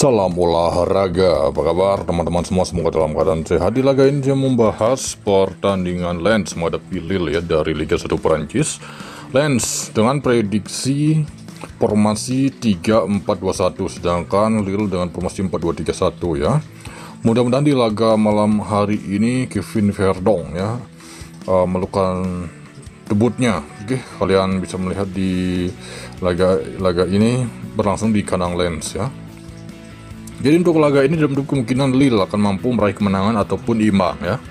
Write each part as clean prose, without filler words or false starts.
Salam olahraga, apa kabar teman-teman semua? Semoga dalam keadaan sehat. Di laga ini saya membahas pertandingan Lens menghadapi Lille ya, dari Liga 1 Perancis. Lens dengan prediksi formasi 3-4-2-1, sedangkan Lille dengan formasi 4-2-3-1 ya. Mudah-mudahan di laga malam hari ini Kevin Verdong ya melakukan debutnya. Oke, kalian bisa melihat di laga ini berlangsung di kandang Lens ya. Jadi untuk laga ini dalam kemungkinan Lille akan mampu meraih kemenangan ataupun imbang ya.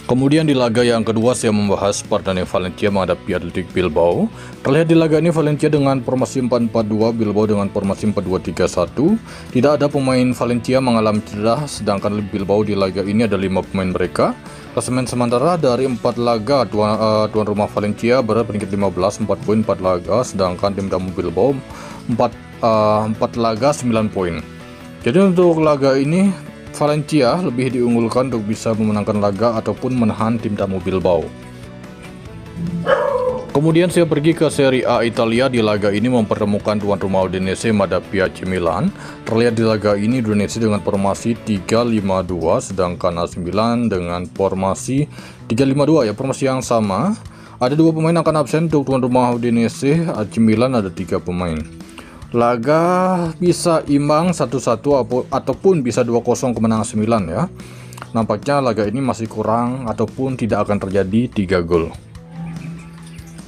Kemudian di laga yang kedua saya membahas pertandingan Valencia menghadapi Athletic Bilbao. Terlihat di laga ini Valencia dengan formasi 4-4-2, Bilbao dengan formasi 4-2-3-1. Tidak ada pemain Valencia mengalami cedera, sedangkan Bilbao di laga ini ada 5 pemain mereka. Klasemen sementara dari 4 laga tuan rumah Valencia berada peringkat 15, 4 poin 4 laga, sedangkan tim tamu Bilbao 4 laga 9 poin. Jadi untuk laga ini Valencia lebih diunggulkan untuk bisa memenangkan laga ataupun menahan tim tamu Bilbao. Kemudian saya pergi ke Serie A Italia. Di laga ini mempertemukan tuan rumah Udinese menghadapi AC Milan. Terlihat di laga ini Udinese dengan formasi 3-5-2, sedangkan AC Milan dengan formasi 3-5-2 ya, formasi yang sama. Ada 2 pemain akan absen untuk tuan rumah Udinese. AC Milan ada 3 pemain. Laga bisa imbang 1-1 ataupun bisa 2-0 kemenangan 9 ya. Nampaknya laga ini masih kurang ataupun tidak akan terjadi 3 gol.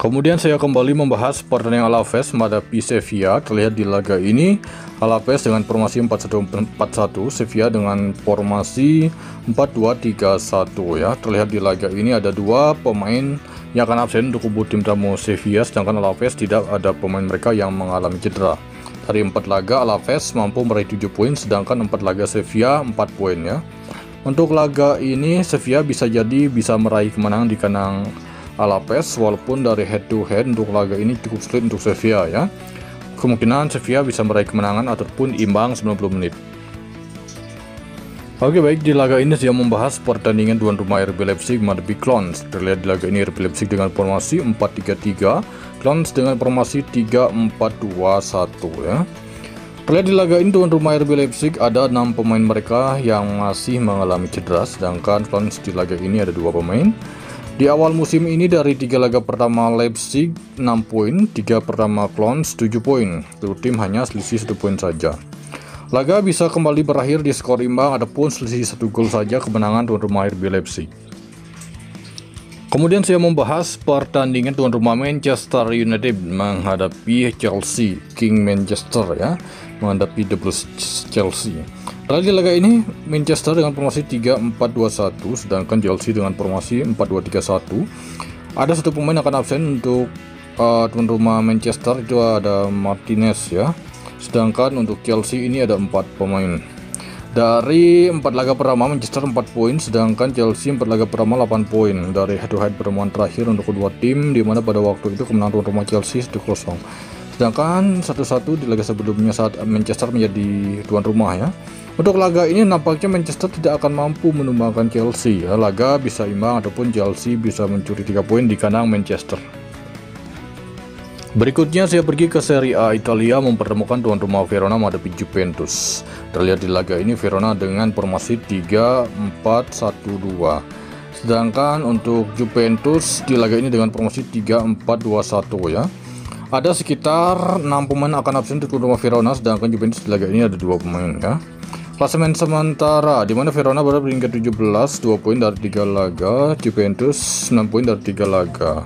Kemudian saya kembali membahas pertandingan Alaves menghadapi Sevilla. Terlihat di laga ini Alaves dengan formasi 4-1-4-1, Sevilla dengan formasi 4-2-3-1 ya. Terlihat di laga ini ada 2 pemain yang akan absen untuk kubu tim tamu Sevilla, sedangkan Alaves tidak ada pemain mereka yang mengalami cedera. Dari 4 laga Alaves mampu meraih 7 poin, sedangkan 4 laga Sevilla 4 poin ya. Untuk laga ini Sevilla bisa meraih kemenangan di kandang Alaves, walaupun dari head to head untuk laga ini cukup sulit untuk Sevilla ya. Kemungkinan Sevilla bisa meraih kemenangan ataupun imbang 90 menit. Oke, baik, di laga ini saya membahas pertandingan tuan rumah RB Leipzig menghadapi Clones. Terlihat di laga ini RB Leipzig dengan formasi 4-3-3, Clones dengan formasi 3-4-2-1 ya. Terlihat di laga ini tuan rumah RB Leipzig ada 6 pemain mereka yang masih mengalami cedera, sedangkan Clones di laga ini ada 2 pemain. Di awal musim ini dari 3 laga pertama Leipzig 6 poin, 3 pertama Clones 7 poin. Kedua tim hanya selisih 1 poin saja. Laga bisa kembali berakhir di skor imbang ataupun selisih 1 gol saja kemenangan tuan rumah RB Leipzig. Kemudian saya membahas pertandingan tuan rumah Manchester United menghadapi Chelsea, King Manchester ya, menghadapi The Blues Chelsea. Lalu di laga ini Manchester dengan formasi 3-4-2-1, sedangkan Chelsea dengan formasi 4-2-3-1. Ada 1 pemain akan absen untuk tuan rumah Manchester, itu ada Martinez ya. Sedangkan untuk Chelsea ini ada 4 pemain. Dari 4 laga pertama Manchester 4 poin, sedangkan Chelsea 4 laga pertama 8 poin. Dari head to head pertemuan terakhir untuk kedua tim, di mana pada waktu itu kemenangan tuan rumah Chelsea 1-0. Sedangkan 1-1 di laga sebelumnya saat Manchester menjadi tuan rumah ya. Untuk laga ini nampaknya Manchester tidak akan mampu menumbangkan Chelsea ya. Laga bisa imbang ataupun Chelsea bisa mencuri 3 poin di kandang Manchester. Berikutnya saya pergi ke Serie A Italia mempertemukan tuan rumah Verona menghadapi Juventus. Terlihat di laga ini Verona dengan formasi 3-4-1-2. Sedangkan untuk Juventus di laga ini dengan formasi 3-4-2-1 ya. Ada sekitar 6 pemain akan absen untuk tuan rumah Verona, sedangkan Juventus di laga ini ada 2 pemain ya. Klasemen sementara di mana Verona berada peringkat 17, 2 poin dari 3 laga, Juventus 6 poin dari 3 laga.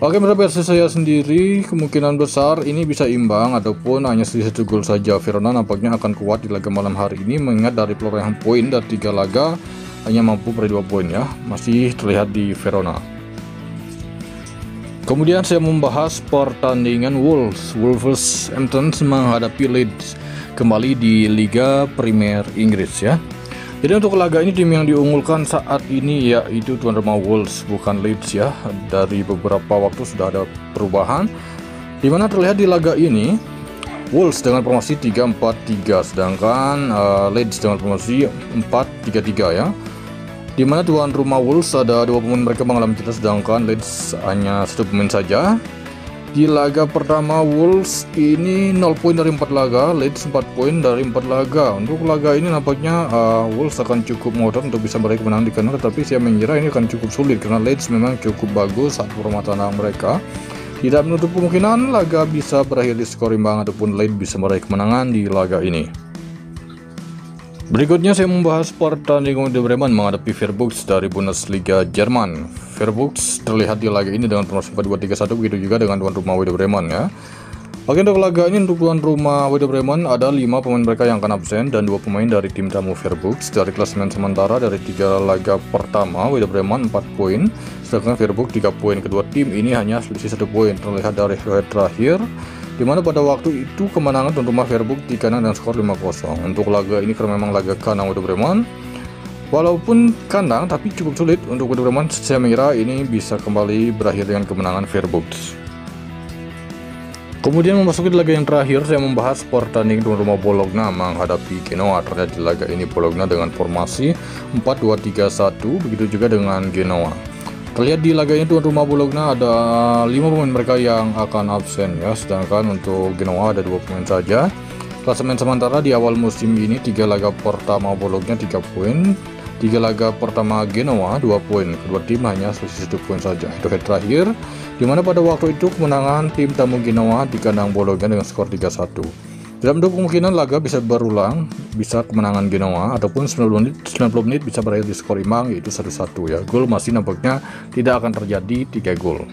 Oke, menurut versi saya sendiri kemungkinan besar ini bisa imbang ataupun hanya selisih 1 gol saja. Verona nampaknya akan kuat di laga malam hari ini, mengingat dari perolehan poin dari 3 laga hanya mampu meraih 2 poin ya, masih terlihat di Verona. Kemudian saya membahas pertandingan Wolverhampton menghadapi Leeds kembali di Liga Premier Inggris ya. Jadi untuk laga ini tim yang diunggulkan saat ini yaitu tuan rumah Wolves, bukan Leeds ya. Dari beberapa waktu sudah ada perubahan, dimana terlihat di laga ini Wolves dengan formasi 3-4-3, sedangkan Leeds dengan formasi 4-3-3 ya. Dimana tuan rumah Wolves ada 2 pemain mereka mengalami cedera, sedangkan Leeds hanya 1 pemain saja. Di laga pertama Wolves ini 0 poin dari 4 laga, Leeds 4 poin dari 4 laga. Untuk laga ini nampaknya Wolves akan cukup ngotot untuk bisa meraih kemenangan di kandang, tetapi saya mengira ini akan cukup sulit karena Leeds memang cukup bagus saat permainan mereka. Tidak menutup kemungkinan laga bisa berakhir di skor imbang ataupun Leeds bisa meraih kemenangan di laga ini. Berikutnya saya membahas pertandingan Werder Bremen menghadapi Freiburg dari Bundesliga Jerman. Freiburg terlihat di laga ini dengan formasi 4-2-3-1, begitu juga dengan tuan rumah Werder Bremen ya. Oke, untuk laga ini untuk tuan rumah Werder Bremen ada 5 pemain mereka yang akan absen dan 2 pemain dari tim tamu Freiburg. Dari klasemen sementara dari 3 laga pertama Werder Bremen 4 poin, sedangkan Freiburg 3 poin. Kedua tim ini hanya selisih 1 poin terlihat dari hari terakhir, di mana pada waktu itu kemenangan tuan rumah Freiburg di kandang dengan skor 5-0. Untuk laga ini karena memang laga kandang Werder Bremen, walaupun kandang tapi cukup sulit untuk Werder Bremen, saya mengira ini bisa kembali berakhir dengan kemenangan Freiburg. Kemudian memasuki laga yang terakhir, saya membahas pertandingan tuan rumah Bologna menghadapi Genoa. Terlihat di laga ini Bologna dengan formasi 4-2-3-1, begitu juga dengan Genoa. Terlihat di laga ini tuan rumah Bologna ada 5 pemain mereka yang akan absen ya, sedangkan untuk Genoa ada 2 pemain saja. Klasemen sementara di awal musim ini 3 laga pertama Bologna 3 poin, 3 laga pertama Genoa 2 poin. Kedua tim hanya selisih 1 poin saja. Itu head terakhir, di mana pada waktu itu kemenangan tim tamu Genoa di kandang Bologna dengan skor 3-1. Dalam kemungkinan laga bisa berulang, bisa kemenangan Genoa ataupun 90 menit bisa berakhir di skor imbang yaitu 1-1 ya. Gol masih nampaknya tidak akan terjadi 3 gol.